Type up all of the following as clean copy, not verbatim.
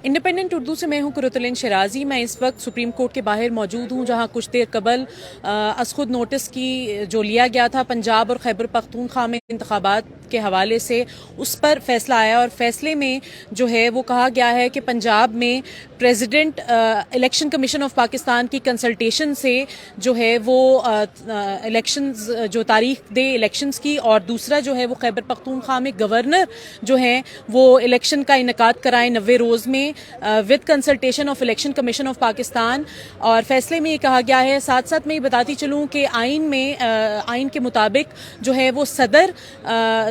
Independent Urdu से मैं हूं कुरतुल शराजी। मैं इस वक्त सुप्रीम कोर्ट के बाहर मौजूद हूं, जहां कुछ देर कबल अज़-खुद नोटिस की जो लिया गया था पंजाब और खैबर पख्तूनख्वा में इंतखाबात के हवाले से, उस पर फैसला आया। और फैसले में जो है वो कहा गया है कि पंजाब में president election commission of Pakistan की कंसल्टेशन से जो है वो इलेक्शंस जो तारीख दे इलेक्शंस की, और दूसरा जो है वो खैबर पख्तूनख्वा में गवर्नर जो हैं वो इलेक्शन का इनेकाद कराएं 90 रोज़ में with consultation of election commission of Pakistan. और फैसले में ये कहा गया है, साथ साथ मैं ये बताती चलूँ कि आइन के मुताबिक जो है वो सदर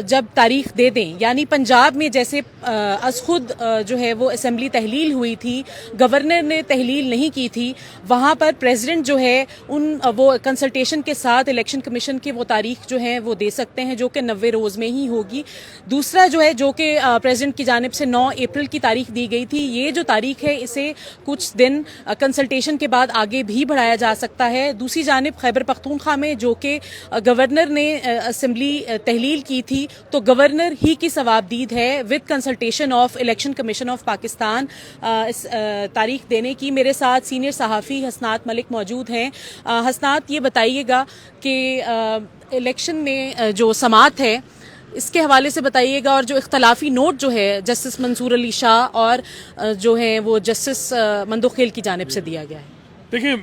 जब तारीख दे दें, यानी पंजाब में जैसे अज़-खुद जो है वो असम्बली तहलील हुई थी, गवर्नर ने तहलील नहीं की थी, वहाँ पर प्रेसिडेंट जो है वो कंसल्टेशन के साथ इलेक्शन कमीशन की वो तारीख जो है वो दे सकते हैं, जो कि 90 रोज़ में ही होगी। दूसरा जो है, जो कि प्रेसिडेंट की जानिब से 9 अप्रैल की तारीख दी गई थी, ये जो तारीख है इसे कुछ दिन कंसल्टेशन के बाद आगे भी बढ़ाया जा सकता है। दूसरी जानिब खैबर पख्तूनख्वा में जो कि गवर्नर ने असम्बली तहलील की थी, तो गवर्नर ही की सवाबदीद है with consultation of election commission of Pakistan इस तारीख देने की। मेरे साथ सीनियर सहाफ़ी हसनात मलिक मौजूद हैं। हसनात, ये बताइएगा कि इलेक्शन में जो समात है इसके हवाले से बताइएगा, और जो इख्तलाफी नोट जो है जस्टिस मंसूर अली शाह और जो है वो जस्टिस मंदोखेल की जानिब से दिया गया है। देखिए,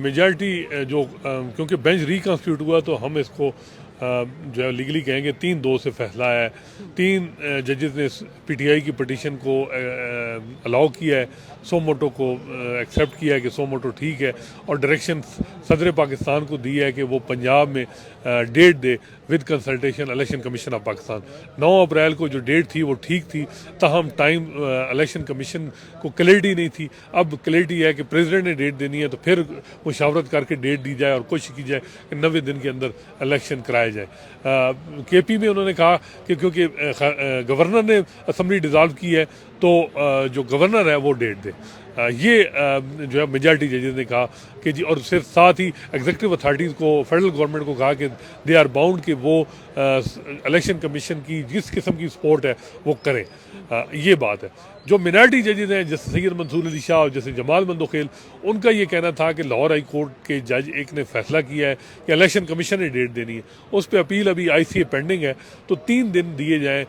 मेजॉरिटी जो क्योंकि बेंच रिकॉन्स्टिट्यूट हुआ तो हम इसको जो है लीगली कहेंगे 3-2 से फैसला है। 3 जजेस ने पीटीआई की पटिशन को अलाउ किया है, सो मोटो को एक्सेप्ट किया है कि सो मोटो ठीक है, और डायरेक्शन सदर पाकिस्तान को दी है कि वो पंजाब में डेट दे with consultation election commission of Pakistan. 9 अप्रैल को जो डेट थी वो ठीक थी, ताहम टाइम इलेक्शन कमीशन को क्लैरिटी नहीं थी। अब क्लैरिटी है कि प्रेसिडेंट ने डेट देनी है तो फिर मुशावरत करके डेट दी जाए और कोशिश की जाए कि 90 दिन के अंदर इलेक्शन कराया जाए। केपी में उन्होंने कहा कि क्योंकि गवर्नर ने असम्बली डिज़ाल्व की है तो जो गवर्नर है वो डेट दे। ये जो है मेजॉरिटी जजेस ने कहा कि जी, और सिर्फ साथ ही एग्जीक्यूटिव अथॉरिटीज़ को, फेडरल गवर्नमेंट को कहा कि दे आर बाउंड कि वो इलेक्शन कमीशन की जिस किस्म की सपोर्ट है वो करें। ये बात है। जो मिनॉरिटी जजेस हैं जैसे सैयद मंसूर अली शाह और जैसे जमाल मंदोखेल, उनका ये कहना था कि लाहौर हाई कोर्ट के जज एक ने फैसला किया है कि इलेक्शन कमीशन ने डेट देनी है, उस पर अपील अभी ICA पेंडिंग है, तो 3 दिन दिए जाएँ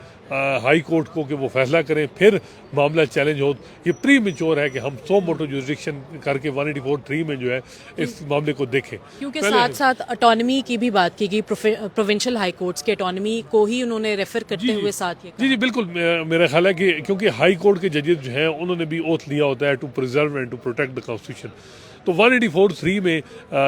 हाई कोर्ट को कि वो फैसला करें, फिर मामला चैलेंज हो। ये प्री मेच्योर है कि हम सो मोटो जुरिडिक्शन करके 184(3) में जो है इस मामले को देखें। क्योंकि साथ साथ ऑटोनॉमी की भी बात की गई, प्रोविंशियल हाई कोर्ट्स के ऑटोनॉमी को ही उन्होंने रेफर करते हुए साथ ये जी बिल्कुल, मेरा ख्याल है कि क्योंकि हाई कोर्ट के जजेस जो हैं उन्होंने भी ओथ लिया होता है to preserve and to protect the constitution, तो 184(3) में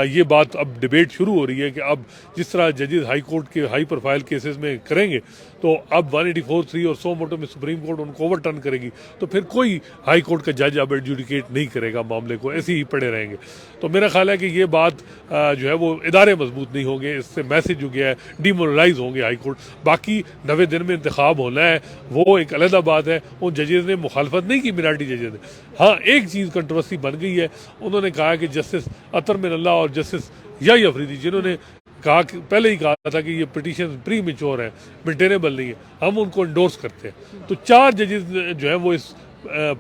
ये बात अब डिबेट शुरू हो रही है कि अब जिस तरह जजेस हाई कोर्ट के हाई प्रोफाइल केसेस में करेंगे तो अब 184(3) और सो मोटो में सुप्रीम कोर्ट उनको ओवरटर्न करेगी, तो फिर कोई हाई कोर्ट का जज अब एडजुडिकेट नहीं करेगा मामले को, ऐसे ही पड़े रहेंगे। तो मेरा ख्याल है कि ये बात जो है वो इदारे मजबूत नहीं होंगे, इससे मैसेज जो गया है डिमोरलाइज होंगे हाई कोर्ट। बाकी 90 दिन में इंतखाब होना है वो एक अलग बात है, उन जजेस ने मुखालफत नहीं की, मिनॉरिटी जजेस ने। हाँ, एक चीज़ कंट्रोवर्सी बन गई है, उन्होंने कहा कि जस्टिस अतर मिन अल्लाह और जस्टिस याही अफरीदी, जिन्होंने कहा कि पहले ही कहा था कि ये पिटीशन प्री मेच्योर है, मेंटेनेबल नहीं है, हम उनको इंडोर्स करते हैं। तो 4 जजेस जो है वो इस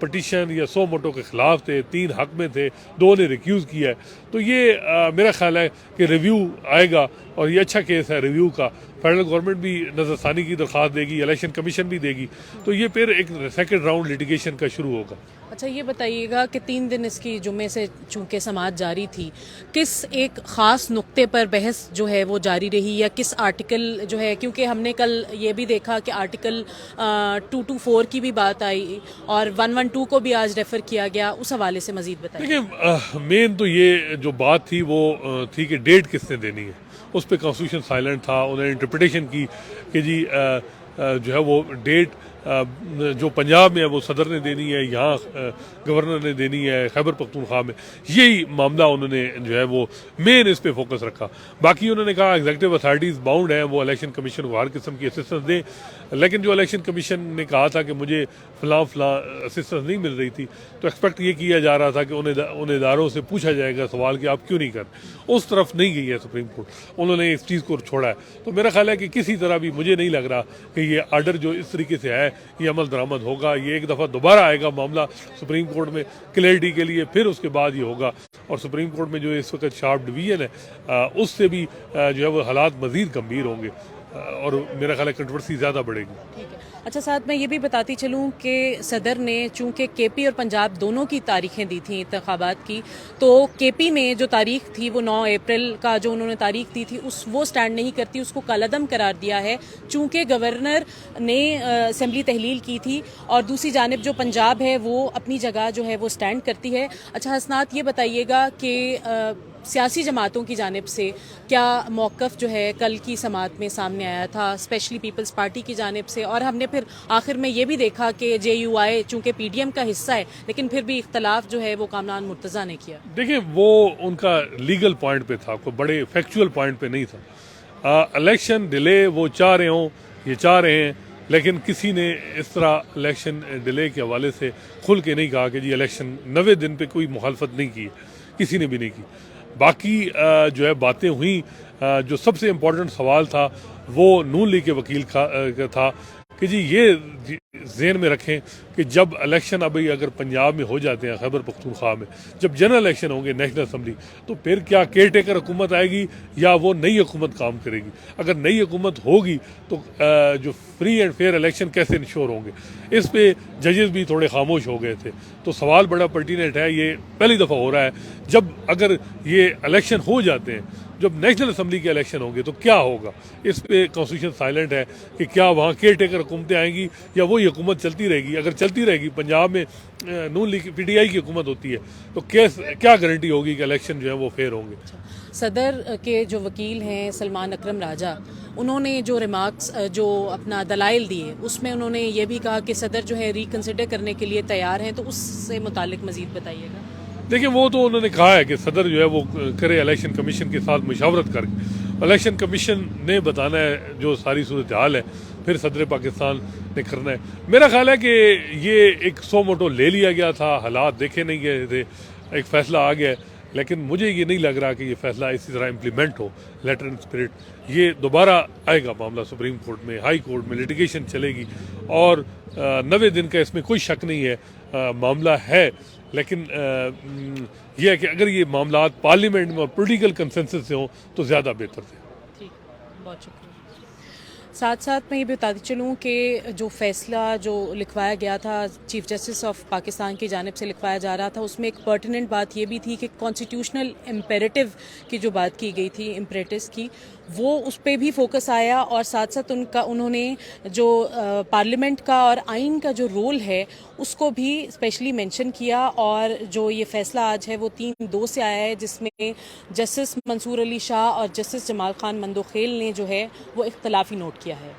पटिशन या सो मोटो के ख़िलाफ़ थे, 3 हक में थे, 2 ने रिक्यूज़ किया है। तो ये मेरा ख्याल है कि रिव्यू आएगा और ये अच्छा केस है रिव्यू का। फेडरल गवर्नमेंट भी नज़रसानी की दरख्वास्त देगी, इलेक्शन कमीशन भी देगी, तो ये फिर एक सेकंड राउंड लिटिगेशन का शुरू होगा। अच्छा, ये बताइएगा कि 3 दिन इसकी जुम्मे से चूँकि समाअत जारी थी, किस एक ख़ास नुक्ते पर बहस जो है वो जारी रही, या किस आर्टिकल जो है, क्योंकि हमने कल ये भी देखा कि आर्टिकल 224 की भी बात आई और 112 को भी आज रेफ़र किया गया, उस हवाले से मज़ीद बताइए। देखिए, मेन तो ये जो बात थी वो थी कि डेट किसने देनी है, उस पर कॉन्स्टिट्यूशन साइलेंट था। उन्होंने इंटरप्रिटेशन की कि जी जो है वो डेट जो पंजाब में है वो सदर ने देनी है, यहाँ गवर्नर ने देनी है, खैबर पख्तूनख्वा में, यही मामला उन्होंने जो है वो मेन इस पे फोकस रखा। बाकी उन्होंने कहा एग्जीक्यूटिव अथॉरिटीज़ बाउंड हैं, वो इलेक्शन कमीशन को हर किस्म की असिस्टेंस दें, लेकिन जो इलेक्शन कमीशन ने कहा था कि मुझे फ़लाँ असिस्टेंस नहीं मिल रही थी, तो एक्सपेक्ट ये किया जा रहा था कि उन इदारों से पूछा जाएगा सवाल कि आप क्यों नहीं कर, उस तरफ नहीं गई है सुप्रीम कोर्ट, उन्होंने इस चीज़ को छोड़ा है। तो मेरा ख्याल है कि किसी तरह भी मुझे नहीं लग रहा कि ये आर्डर जो इस तरीके से है یہ عمل درآمد ہوگا. یہ ایک دفعہ دوبارہ آئے گا معاملہ سپریم کورٹ میں کلیئرٹی کے لیے, پھر اس کے بعد یہ ہوگا. اور سپریم کورٹ میں جو اس وقت شارپ ڈویژن ہے اس سے بھی جو ہے وہ حالات مزید گمبھیر ہوں گے اور میرا خیال ہے کنٹروورسی زیادہ بڑھے گی. اچھا ساتھ میں یہ بھی بتاتی چلوں کہ صدر نے چونکہ کے پی اور پنجاب دونوں کی تاریخیں دی تھیں انتخابات کی, تو کے پی میں جو تاریخ تھی وہ 9 اپریل کا جو انہوں نے تاریخ دی تھی وہ سٹینڈ نہیں کرتی, اس کو کالعدم قرار دیا ہے چونکہ گورنر نے اسمبلی تحلیل کی تھی, اور دوسری جانب جو پنجاب ہے وہ اپنی جگہ جو ہے وہ سٹینڈ کرتی ہے. اچھا حسنات یہ بتائیے گا کہ سیاسی جماعتوں کی جانب سے کیا موقف جو ہے کل کی سماعت میں سامنے آیا تھا, اسپیشلی پیپلز پارٹی کی جانب سے, اور ہم نے پھر آخر میں یہ بھی دیکھا کہ جے یو آئی چونکہ پی ڈی ایم کا حصہ ہے لیکن پھر بھی اختلاف جو ہے وہ کامران مرتضیٰ نے کیا. دیکھیں وہ ان کا لیگل پوائنٹ پہ تھا, کوئی بڑے فیکچول پوائنٹ پہ نہیں تھا. الیکشن ڈیلے وہ چاہ رہے ہوں, یہ چاہ رہے ہیں, لیکن کسی نے اس طرح الیکشن ڈیلے کے حوالے سے کھل کے نہیں کہا کہ جی الیکشن 90 دن پہ کوئی مخالفت نہیں کی, کسی نے بھی نہیں کی. باقی جو ہے باتیں ہوئیں, جو سب سے امپورٹنٹ سوال تھا وہ نون لیگ کے وکیل کا تھا کہ جی یہ ذہن میں رکھیں کہ جب الیکشن ابھی اگر پنجاب میں ہو جاتے ہیں, خیبر پختونخوا میں جب جنرل الیکشن ہوں گے نیشنل اسمبلی, تو پھر کیا کیئر ٹیکر حکومت آئے گی یا وہ نئی حکومت کام کرے گی. اگر نئی حکومت ہوگی تو جو فری اینڈ فیئر الیکشن کیسے انشور ہوں گے. اس پہ ججز بھی تھوڑے خاموش ہو گئے تھے. تو سوال بڑا پرٹیننٹ ہے, یہ پہلی دفعہ ہو رہا ہے. جب اگر یہ الیکشن ہو جاتے ہیں, جب نیشنل اسمبلی کے الیکشن ہوں گے تو کیا ہوگا, اس پہ کانسٹیٹیوشن سائلنٹ ہے کہ کیا وہاں کیئر ٹیکر حکومتیں آئیں گی یا وہی حکومت چلتی رہے گی. اگر چلتی رہے گی, پنجاب میں نون لیگ پی ٹی آئی کی حکومت ہوتی ہے, تو کیا گارنٹی ہوگی کہ الیکشن جو ہے وہ فیئر ہوں گے. صدر کے جو وکیل ہیں سلمان اکرم راجہ, انہوں نے جو ریمارکس جو اپنا دلائل دیے اس میں انہوں نے یہ بھی کہا کہ صدر جو ہے ریکنسیڈر کرنے کے لیے تیار ہیں, تو اس سے متعلق مزید بتائیے گا. دیکھیں وہ تو انہوں نے کہا ہے کہ صدر جو ہے وہ کرے الیکشن کمیشن کے ساتھ مشاورت کر کے. الیکشن کمیشن نے بتانا ہے جو ساری صورتحال ہے, پھر صدر پاکستان نے کرنا ہے. میرا خیال ہے کہ یہ ایک سو موٹو لے لیا گیا تھا, حالات دیکھے نہیں گئے تھے, ایک فیصلہ آ گیا, لیکن مجھے یہ نہیں لگ رہا کہ یہ فیصلہ اسی طرح امپلیمنٹ ہو لیٹر اینڈ اسپرٹ. یہ دوبارہ آئے گا معاملہ سپریم کورٹ میں, ہائی کورٹ میں لٹیگیشن چلے گی, اور 90 دن کا اس میں کوئی شک نہیں ہے معاملہ ہے. لیکن یہ ہے کہ اگر یہ معاملات پارلیمنٹ میں اور پولیٹیکل کنسنسس سے ہوں تو زیادہ بہتر تھے. ٹھیک, بہت شکریہ. ساتھ ساتھ میں یہ بھی بتاتی چلوں کہ جو فیصلہ جو لکھوایا گیا تھا چیف جسٹس آف پاکستان کی جانب سے لکھوایا جا رہا تھا, اس میں ایک پرٹیننٹ بات یہ بھی تھی کہ کانسٹیٹیوشنل امپیریٹو کی جو بات کی گئی تھی, امپریٹس کی, وہ اس پہ بھی فوکس آیا, اور ساتھ ساتھ انہوں نے جو پارلیمنٹ کا اور آئین کا جو رول ہے اس کو بھی اسپیشلی مینشن کیا. اور جو یہ فیصلہ آج ہے وہ 3-2 سے آیا ہے, جس میں جسٹس منصور علی شاہ اور جسٹس جمال خان مندوخیل نے جو ہے وہ اختلافی نوٹ کیا ہے.